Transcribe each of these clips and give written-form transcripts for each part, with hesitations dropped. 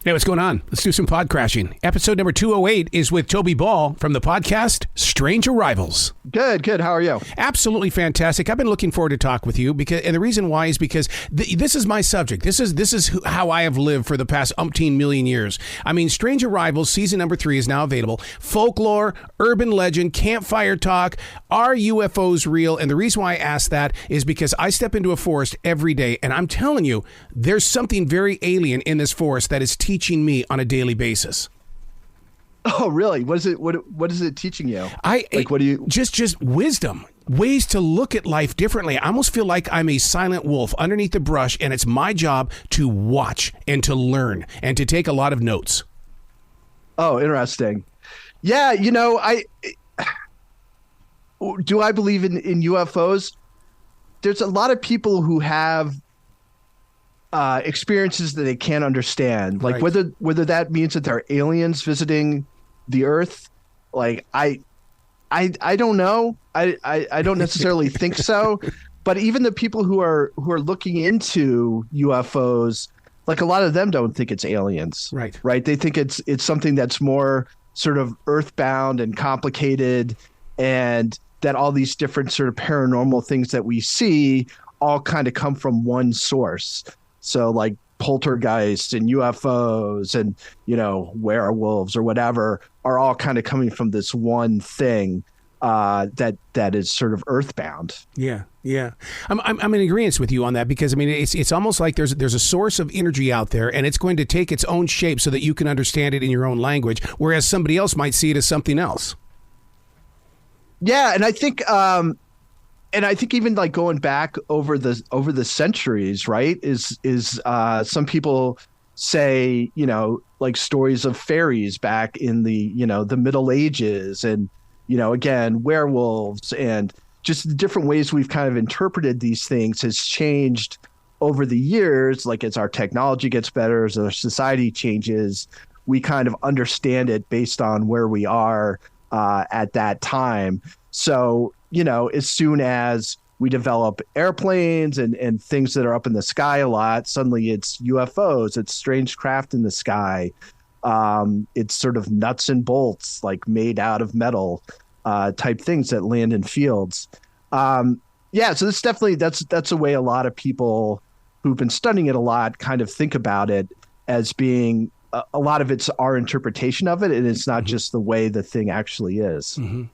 Hey, what's going on? Let's do some pod crashing. Episode number 208 is with Toby Ball from the podcast Strange Arrivals. Good. How are you? Absolutely fantastic. I've been looking forward to talk with you and the reason why is because this is my subject. This is how I have lived for the past umpteen million years. I mean, Strange Arrivals season number 3 is now available. Folklore, urban legend, campfire talk. Are UFOs real? And the reason why I ask that is because I step into a forest every day, and I'm telling you, there's something very alien in this forest that is teaching me on a daily basis. Oh, really? What is it teaching you? Just wisdom, ways to look at life differently. I almost feel like I'm a silent wolf underneath the brush, and it's my job to watch and to learn and to take a lot of notes. Oh, interesting. Yeah, do I believe in UFOs? There's a lot of people who have experiences that they can't understand, like right. whether that means that there are aliens visiting the Earth. Like I don't know. I don't necessarily think so. But even the people who are looking into UFOs, like a lot of them don't think it's aliens. Right. They think it's something that's more sort of earthbound and complicated, and that all these different sort of paranormal things that we see all kind of come from one source. So like poltergeists and UFOs and, werewolves or whatever are all kind of coming from this one thing that is sort of earthbound. Yeah. I'm in agreement with you on that because, I mean, it's almost like there's a source of energy out there, and it's going to take its own shape so that you can understand it in your own language, whereas somebody else might see it as something else. Yeah, and I think even like going back over the centuries, right? Is some people say, like stories of fairies back in the Middle Ages, and again werewolves, and just the different ways we've kind of interpreted these things has changed over the years. Like as our technology gets better, as our society changes, we kind of understand it based on where we are at that time. So, as soon as we develop airplanes and things that are up in the sky a lot, suddenly it's UFOs, it's strange craft in the sky. It's sort of nuts and bolts, like made out of metal type things that land in fields. So this definitely, that's a way a lot of people who've been studying it a lot kind of think about it as being a lot of it's our interpretation of it, and it's not just the way the thing actually is. Mm-hmm.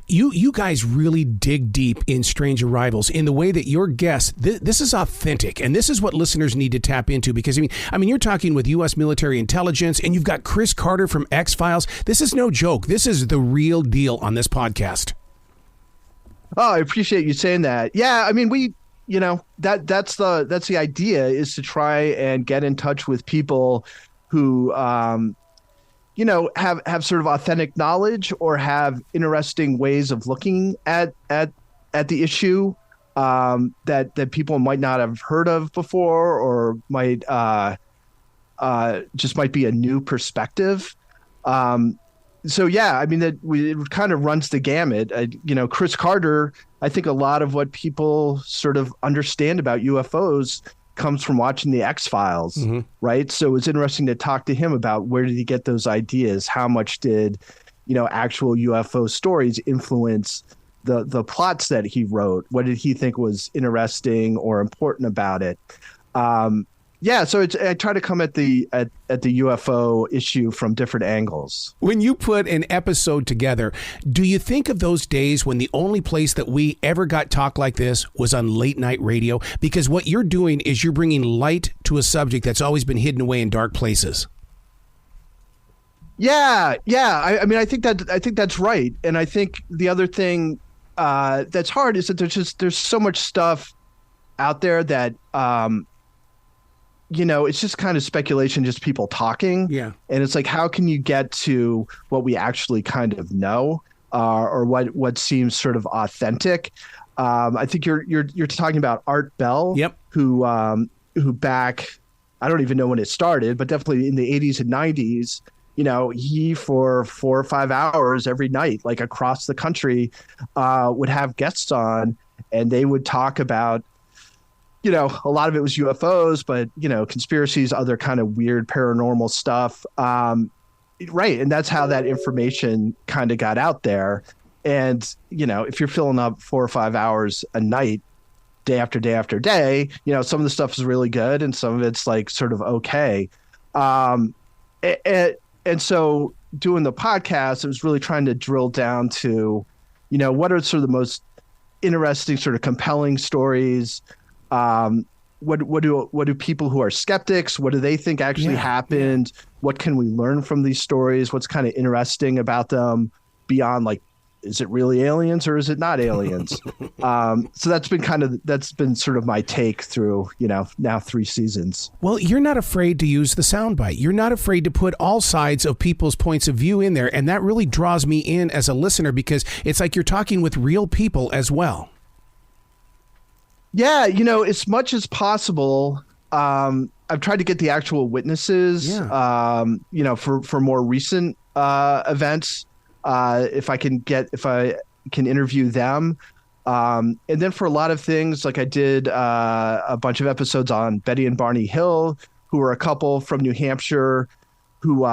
You guys really dig deep in Strange Arrivals in the way that your guests, this is authentic, and this is what listeners need to tap into, because I mean, you're talking with U.S. military intelligence, and you've got Chris Carter from X-Files. This is no joke. This is the real deal on this podcast. Oh, I appreciate you saying that. Yeah, I mean, that's the idea, is to try and get in touch with people who, have sort of authentic knowledge or have interesting ways of looking at the issue that people might not have heard of before, or might be a new perspective. So yeah, I mean, it kind of runs the gamut. Chris Carter, I think a lot of what people sort of understand about UFOs comes from watching the X-Files, mm-hmm. right? So it's interesting to talk to him about where did he get those ideas? How much did, actual UFO stories influence the plots that he wrote? What did he think was interesting or important about it? So I try to come at the UFO issue from different angles. When you put an episode together, do you think of those days when the only place that we ever got talk like this was on late night radio? Because what you're doing is you're bringing light to a subject that's always been hidden away in dark places. Yeah. I mean, I think that's right. And I think the other thing that's hard is that there's so much stuff out there that it's just kind of speculation, just people talking. Yeah. And it's like, how can you get to what we actually kind of know, or what seems sort of authentic? I think you're talking about Art Bell. Yep. Who back, I don't even know when it started, but definitely in the 80s and 90s, he for 4 or 5 hours every night, like across the country, would have guests on, and they would talk about a lot of it was UFOs, but conspiracies, other kind of weird paranormal stuff. Right, and that's how that information kind of got out there. And if you're filling up 4 or 5 hours a night, day after day after day, some of the stuff is really good, and some of it's like sort of okay. And so doing the podcast, it was really trying to drill down to, what are sort of the most interesting, sort of compelling stories. What do people who are skeptics, what do they think actually happened? What can we learn from these stories? What's kind of interesting about them beyond, like, is it really aliens or is it not aliens? So that's been sort of my take through, now 3 seasons. Well, you're not afraid to use the soundbite. You're not afraid to put all sides of people's points of view in there. And that really draws me in as a listener, because it's like you're talking with real people as well. Yeah, as much as possible, I've tried to get the actual witnesses, for more recent events. If I can interview them. And then for a lot of things, like I did a bunch of episodes on Betty and Barney Hill, who were a couple from New Hampshire who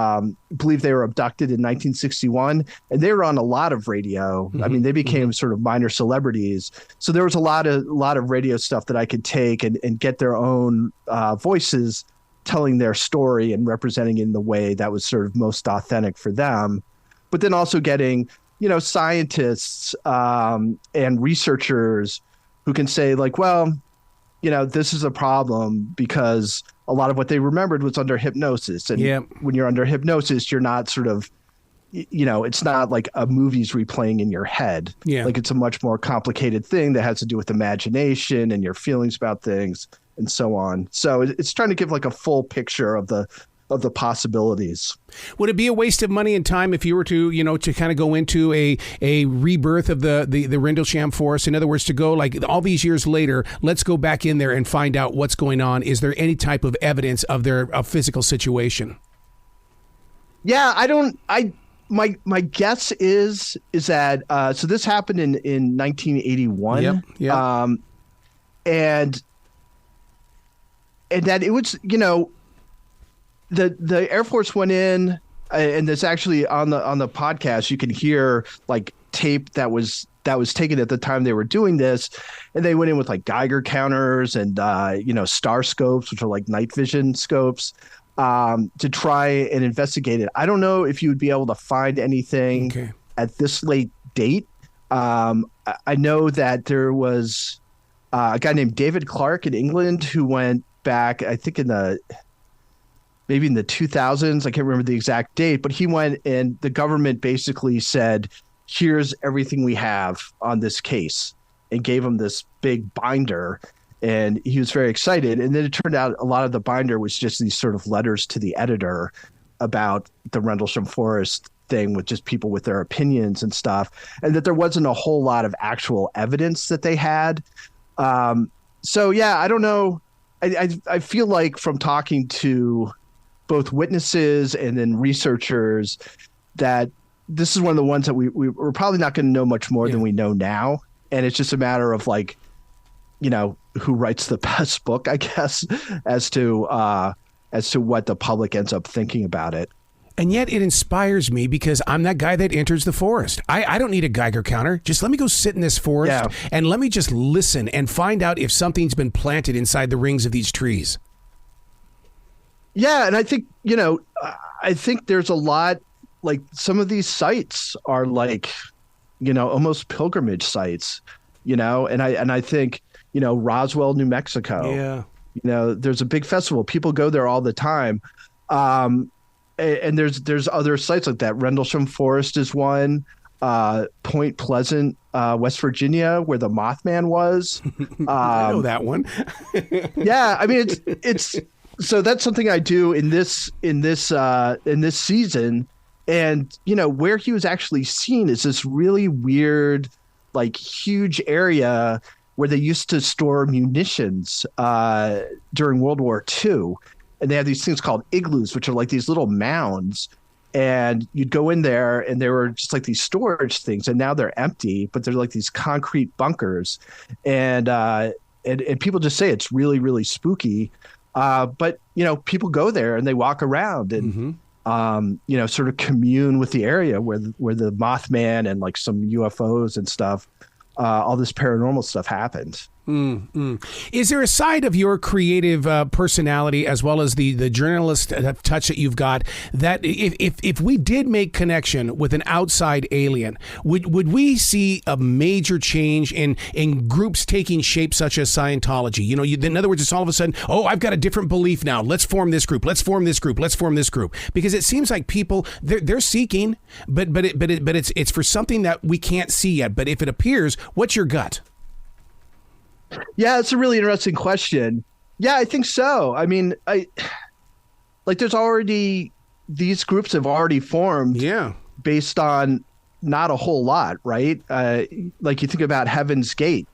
believe they were abducted in 1961. And they were on a lot of radio. I mean, they became sort of minor celebrities. So there was a lot of radio stuff that I could take and get their own voices telling their story and representing it in the way that was sort of most authentic for them. But then also getting, scientists and researchers who can say, like, well, this is a problem because a lot of what they remembered was under hypnosis. And when you're under hypnosis, you're not sort of, it's not like a movie's replaying in your head. Yeah. Like, it's a much more complicated thing that has to do with imagination and your feelings about things and so on. So it's trying to give like a full picture of the possibilities. Would it be a waste of money and time if you were to, to kind of go into a rebirth of the Rendlesham Forest? In other words, to go like all these years later, let's go back in there and find out what's going on. Is there any type of evidence of their physical situation? Yeah, my guess is that, so this happened in 1981. Yep. And that it was, the Air Force went in, and there's actually on the podcast, you can hear like tape that was taken at the time they were doing this. And they went in with like Geiger counters and, star scopes, which are like night vision scopes, to try and investigate it. I don't know if you would be able to find anything at this late date. I know that there was a guy named David Clark in England who went back, I think maybe in the 2000s. I can't remember the exact date, but he went and the government basically said, here's everything we have on this case, and gave him this big binder. And he was very excited. And then it turned out a lot of the binder was just these sort of letters to the editor about the Rendlesham Forest thing, with just people with their opinions and stuff, and that there wasn't a whole lot of actual evidence that they had. So, yeah, I don't know. I feel like from talking to both witnesses and then researchers that this is one of the ones that we're probably not going to know much more than we know now. And it's just a matter of like, who writes the best book, I guess, as to what the public ends up thinking about it. And yet it inspires me because I'm that guy that enters the forest. I don't need a Geiger counter. Just let me go sit in this forest and let me just listen and find out if something's been planted inside the rings of these trees. Yeah, and I think, I think there's a lot, like some of these sites are like, almost pilgrimage sites, and I think, Roswell, New Mexico, there's a big festival. People go there all the time. And there's other sites like that. Rendlesham Forest is one. Point Pleasant, West Virginia, where the Mothman was. I know that one. Yeah, I mean it's so that's something I do in this season, and where he was actually seen is this really weird, like huge area where they used to store munitions during World War II. And they have these things called igloos, which are like these little mounds. And you'd go in there and they were just like these storage things. And now they're empty, but they're like these concrete bunkers. And and people just say it's really, really spooky. But, people go there and they walk around and, sort of commune with the area where the Mothman and like some UFOs and stuff, all this paranormal stuff happened. Is there a side of your creative personality as well as the journalist touch that you've got that if we did make connection with an outside alien, would we see a major change in groups taking shape such as Scientology? In other words, it's all of a sudden, oh, I've got a different belief now. Let's form this group. Let's form this group. Let's form this group. Because it seems like people they're seeking, but it's for something that we can't see yet. But if it appears, what's your gut? Yeah, it's a really interesting question. Yeah, I think so. I mean, there's already these groups have already formed based on not a whole lot, right? Like you think about Heaven's Gate,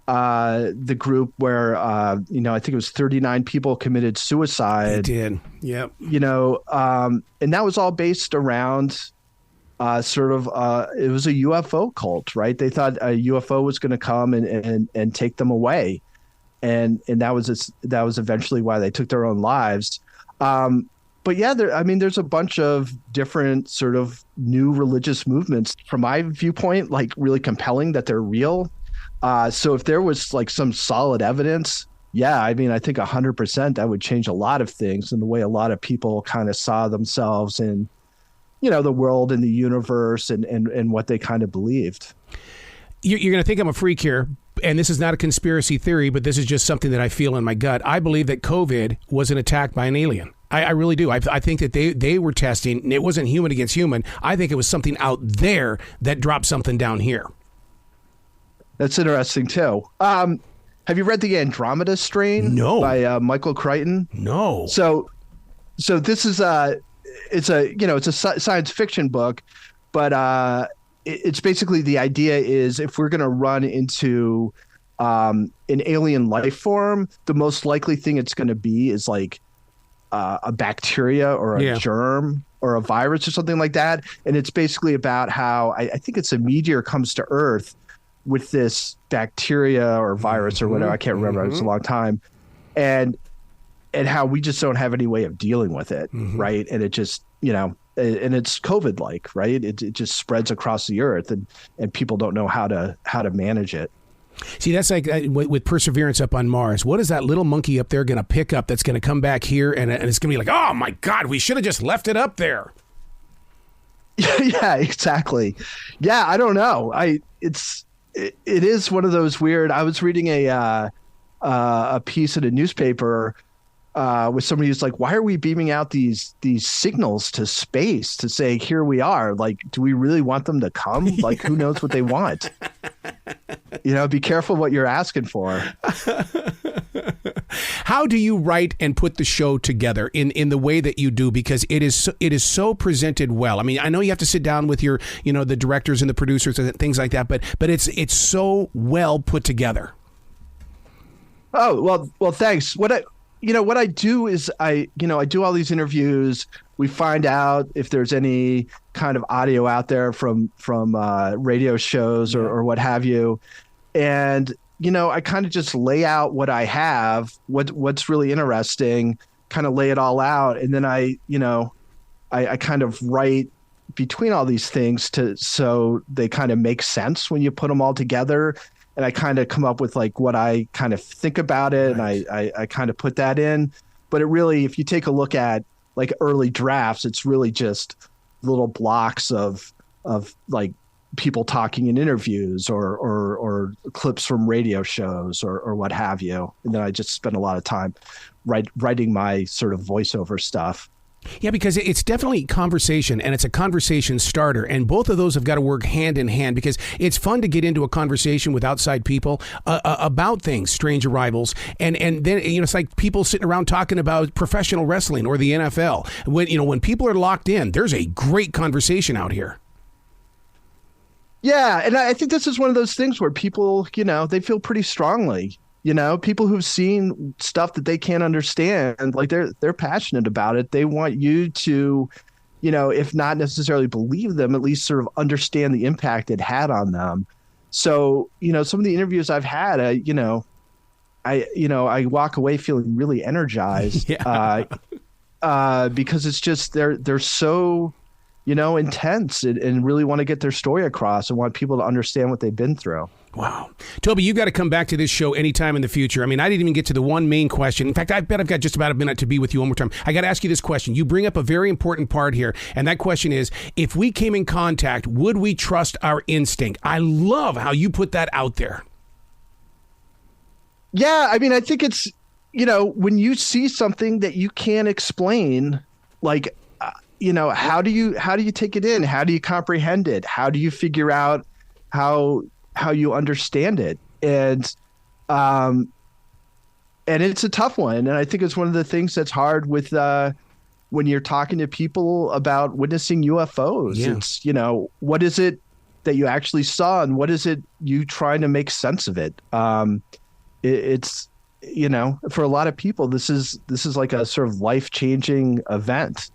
the group where, I think it was 39 people committed suicide. They did. Yep. And that was all based around it was a UFO cult, right? They thought a UFO was going to come and take them away. And that was eventually why they took their own lives. But yeah, there's a bunch of different sort of new religious movements from my viewpoint, like really compelling that they're real. So if there was like some solid evidence, yeah, I think 100% that would change a lot of things in the way a lot of people kind of saw themselves in, the world and the universe and what they kind of believed. You're going to think I'm a freak here, and this is not a conspiracy theory, but this is just something that I feel in my gut. I believe that COVID was an attack by an alien. I really do. I think that they were testing. It wasn't human against human. I think it was something out there that dropped something down here. That's interesting, too. Have you read The Andromeda Strain? No. By Michael Crichton? No. So this is it's a science fiction book, but it's basically the idea is if we're going to run into an alien life form, the most likely thing it's going to be is like a bacteria or a germ or a virus or something like that. And it's basically about how I think it's a meteor comes to Earth with this bacteria or virus or whatever. I can't remember. It was a long time. And how we just don't have any way of dealing with it, right? And it just, and it's COVID-like, right? It just spreads across the earth, and people don't know how to manage it. See, that's like with Perseverance up on Mars. What is that little monkey up there going to pick up that's going to come back here, and it's going to be like, oh my God, we should have just left it up there. Yeah, exactly. Yeah, I don't know. It is one of those weird. I was reading a piece in a newspaper with somebody who's like, why are we beaming out these signals to space to say, here we are? Like, do we really want them to come? Like, who knows what they want? Be careful what you're asking for. How do you write and put the show together in the way that you do? Because it is so presented well. I mean, I know you have to sit down with your, the directors and the producers and things like that, but it's so well put together. Oh, well, thanks. What I do is I do all these interviews. We find out if there's any kind of audio out there from radio shows or what have you. And, I kind of just lay out what I have, what's really interesting, kind of lay it all out. And then I kind of write between all these things so they kind of make sense when you put them all together. And I kind of come up with like what I kind of think about it. Right. And I kind of put that in. But it really, if you take a look at like early drafts, it's really just little blocks of like people talking in interviews or clips from radio shows or what have you. And then I just spend a lot of time writing my sort of voiceover stuff. Yeah, because it's definitely conversation, and it's a conversation starter, and both of those have got to work hand in hand, because it's fun to get into a conversation with outside people about things, strange arrivals, and then it's like people sitting around talking about professional wrestling or the NFL. When people are locked in, there's a great conversation out here. Yeah, and I think this is one of those things where people, they feel pretty strongly. People who've seen stuff that they can't understand, like they're passionate about it. They want you to, if not necessarily believe them, at least sort of understand the impact it had on them. So, some of the interviews I've had, I walk away feeling really energized. Yeah. Because it's just they're so, intense and really want to get their story across and want people to understand what they've been through. Wow. Toby, you got to come back to this show anytime in the future. I mean, I didn't even get to the one main question. In fact, I bet I've got just about a minute to be with you one more time. I got to ask you this question. You bring up a very important part here, and that question is, if we came in contact, would we trust our instinct? I love how you put that out there. Yeah, I mean, I think it's, when you see something that you can't explain, like, how do you take it in? How do you comprehend it? How do you figure out how you understand it? And it's a tough one. And I think it's one of the things that's hard with when you're talking to people about witnessing UFOs. Yeah. It's, what is it that you actually saw, and what is it you trying to make sense of it? It's, for a lot of people, this is like a sort of life-changing event.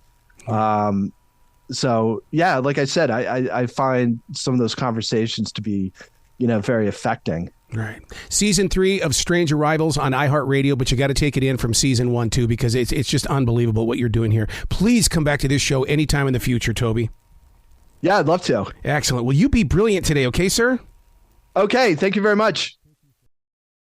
So yeah, like I said, I find some of those conversations to be, very affecting. Right. Season 3 of Strange Arrivals on iHeartRadio, but you got to take it in from season 1 too, because it's just unbelievable what you're doing here. Please come back to this show anytime in the future, Toby. Yeah, I'd love to. Excellent. Well, you be brilliant today, okay, sir? Okay. Thank you very much.